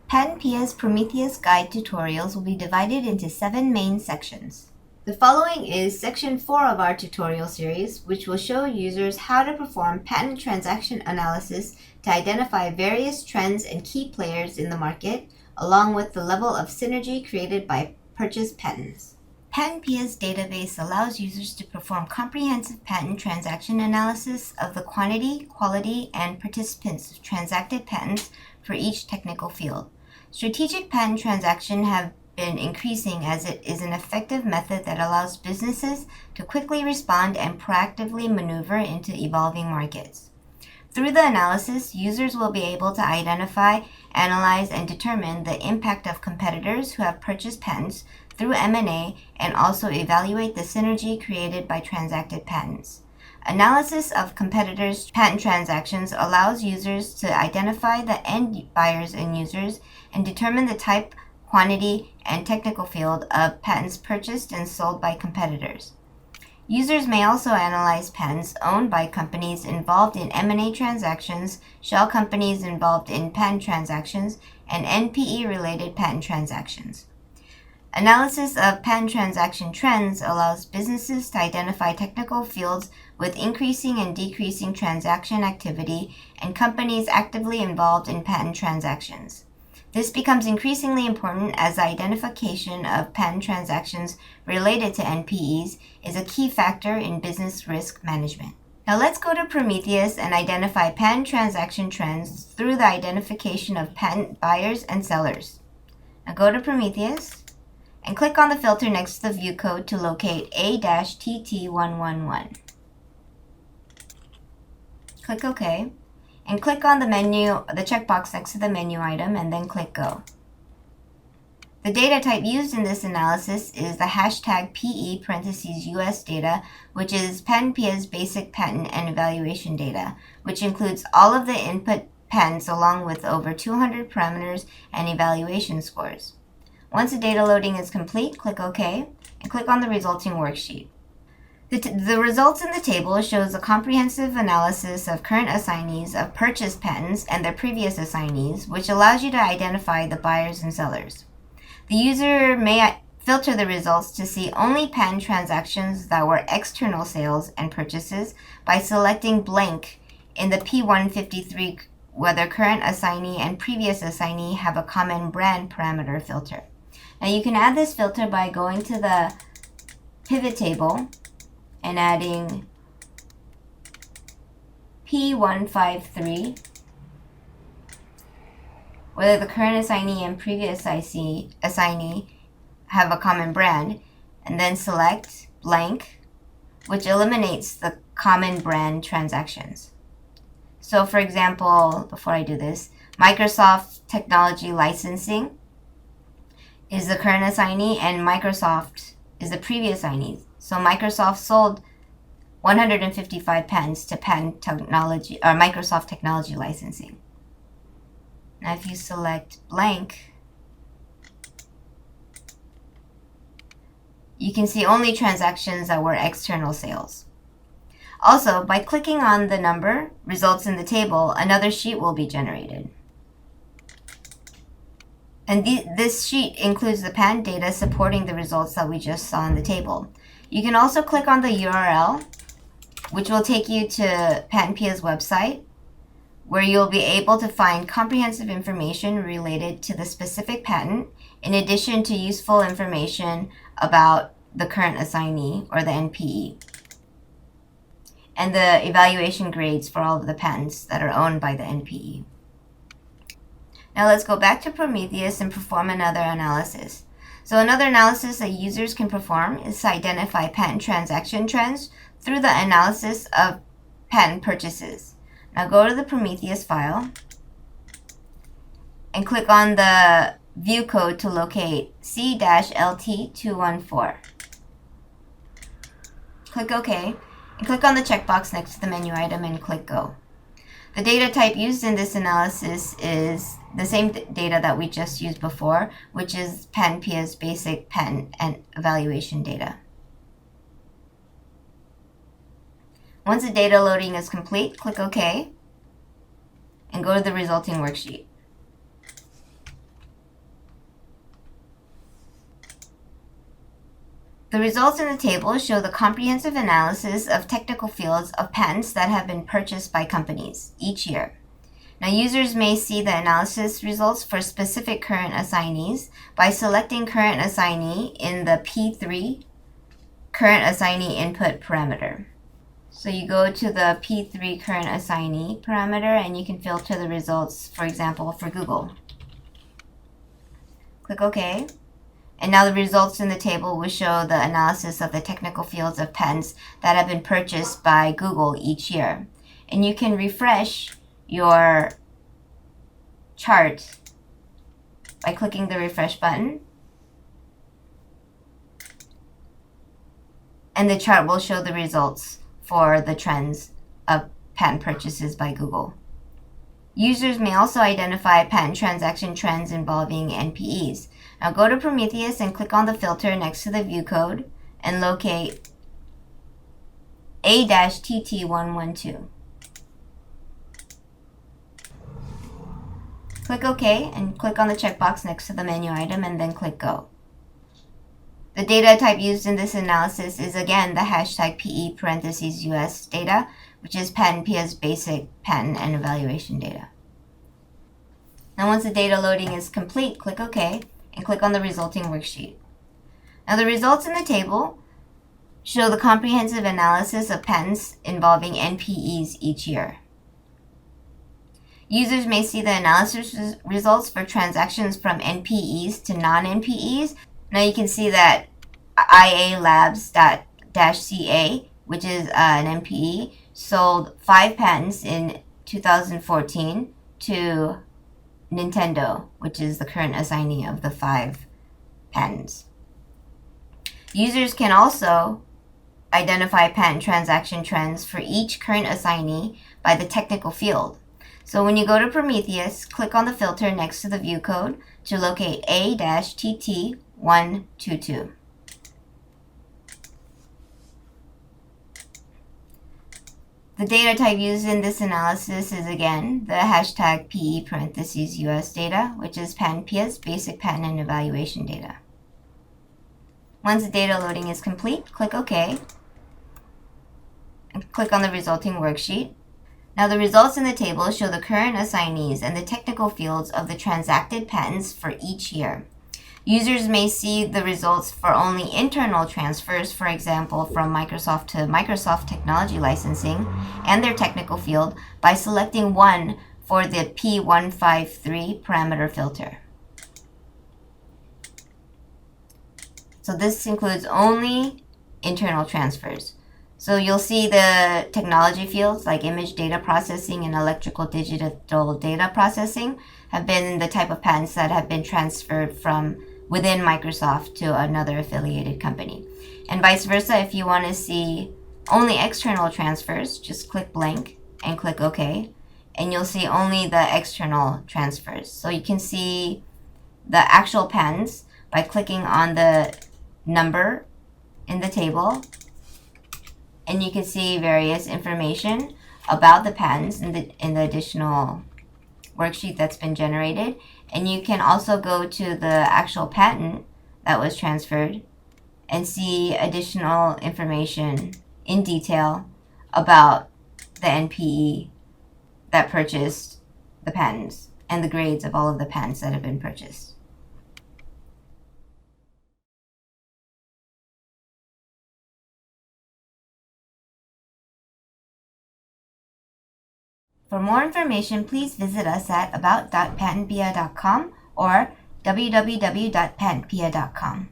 PatentPia's Prometheus guide tutorials will be divided into 7 main sections. The following is section 4 of our tutorial series, which will show users how to perform patent transaction analysis to identify various trends and key players in the market, along with the level of synergy created by purchased patents. PatentPia's database allows users to perform comprehensive patent transaction analysis of the quantity, quality, and participants of transacted patents for each technical field. Strategic patent transactions have been increasing as it is an effective method that allows businesses to quickly respond and proactively maneuver into evolving markets. Through the analysis, users will be able to identify, analyze, and determine the impact of competitors who have purchased patents through M&A and also evaluate the synergy created by transacted patents. Analysis of competitors' patent transactions allows users to identify the end buyers and users and determine the type, quantity, and technical field of patents purchased and sold by competitors. Users may also analyze patents owned by companies involved in M&A transactions, shell companies involved in patent transactions, and NPE-related patent transactions. Analysis of patent transaction trends allows businesses to identify technical fields with increasing and decreasing transaction activity and companies actively involved in patent transactions. This becomes increasingly important as the identification of patent transactions related to NPEs is a key factor in business risk management. Now let's go to Prometheus and identify patent transaction trends through the identification of patent buyers and sellers. Now go to Prometheus and click on the filter next to the view code to locate A-TT111. Click OK, and click on the checkbox next to the menu item, and then click Go. The data type used in this analysis is the hashtag PE (US data, which is PatentPia's basic patent and evaluation data, which includes all of the input patents along with over 200 parameters and evaluation scores. Once the data loading is complete, click OK, and click on the resulting worksheet. The results in the table shows a comprehensive analysis of current assignees of purchased patents and their previous assignees, which allows you to identify the buyers and sellers. The user may filter the results to see only patent transactions that were external sales and purchases by selecting blank in the P153 whether current assignee and previous assignee have a common brand parameter filter. Now you can add this filter by going to the pivot table and adding P153, whether the current assignee and previous assignee have a common brand, and then select blank, which eliminates the common brand transactions. So for example, before I do this, Microsoft Technology Licensing is the current assignee and Microsoft is the previous assignee. So Microsoft sold 155 patents to Microsoft Technology Licensing. Now if you select blank, you can see only transactions that were external sales. Also, by clicking on the number results in the table, another sheet will be generated. And this sheet includes the patent data supporting the results that we just saw in the table. You can also click on the URL, which will take you to PatentPia's website, where you'll be able to find comprehensive information related to the specific patent, in addition to useful information about the current assignee or the NPE, and the evaluation grades for all of the patents that are owned by the NPE. Now let's go back to Prometheus and perform another analysis. So another analysis that users can perform is to identify patent transaction trends through the analysis of patent purchases. Now go to the Prometheus file and click on the view code to locate C-LT214. Click OK, and click on the checkbox next to the menu item and click Go. The data type used in this analysis is the same data that we just used before, which is PatentPia's basic patent and evaluation data. Once the data loading is complete, click OK and go to the resulting worksheet. The results in the table show the comprehensive analysis of technical fields of patents that have been purchased by companies each year. Now, users may see the analysis results for specific current assignees by selecting current assignee in the P3 current assignee input parameter. So you go to the P3 current assignee parameter and you can filter the results, for example, for Google. Click OK. And now the results in the table will show the analysis of the technical fields of patents that have been purchased by Google each year. And you can refresh your chart by clicking the refresh button. And the chart will show the results for the trends of patent purchases by Google. Users may also identify patent transaction trends involving NPEs. Now go to Prometheus and click on the filter next to the view code and locate A-TT112. Click OK and click on the checkbox next to the menu item and then click Go. The data type used in this analysis is again the hashtag PE parentheses US data, which is PatentPia's basic patent and evaluation data. Now once the data loading is complete, click OK and click on the resulting worksheet. Now the results in the table show the comprehensive analysis of patents involving NPEs each year. Users may see the analysis results for transactions from NPEs to non-NPEs. Now you can see that IA Labs.-CA, which is an NPE, sold 5 patents in 2014 to Nintendo, which is the current assignee of the 5 patents. Users can also identify patent transaction trends for each current assignee by the technical field. So when you go to Prometheus, click on the filter next to the view code to locate A-TT122. The data type used in this analysis is again the hashtag PE parentheses US data, which is PatentPia's basic patent and evaluation data. Once the data loading is complete, click OK and click on the resulting worksheet. Now the results in the table show the current assignees and the technical fields of the transacted patents for each year. Users may see the results for only internal transfers, for example, from Microsoft to Microsoft Technology Licensing, and their technical field by selecting one for the P153 parameter filter. So this includes only internal transfers. So you'll see the technology fields like image data processing and electrical digital data processing have been the type of patents that have been transferred from within Microsoft to another affiliated company. And vice versa, if you want to see only external transfers, just click blank and click OK, and you'll see only the external transfers. So you can see the actual patents by clicking on the number in the table, and you can see various information about the patents in the additional worksheet that's been generated. And you can also go to the actual patent that was transferred and see additional information in detail about the NPE that purchased the patents and the grades of all of the patents that have been purchased. For more information, please visit us at about.patentpia.com or www.patentpia.com.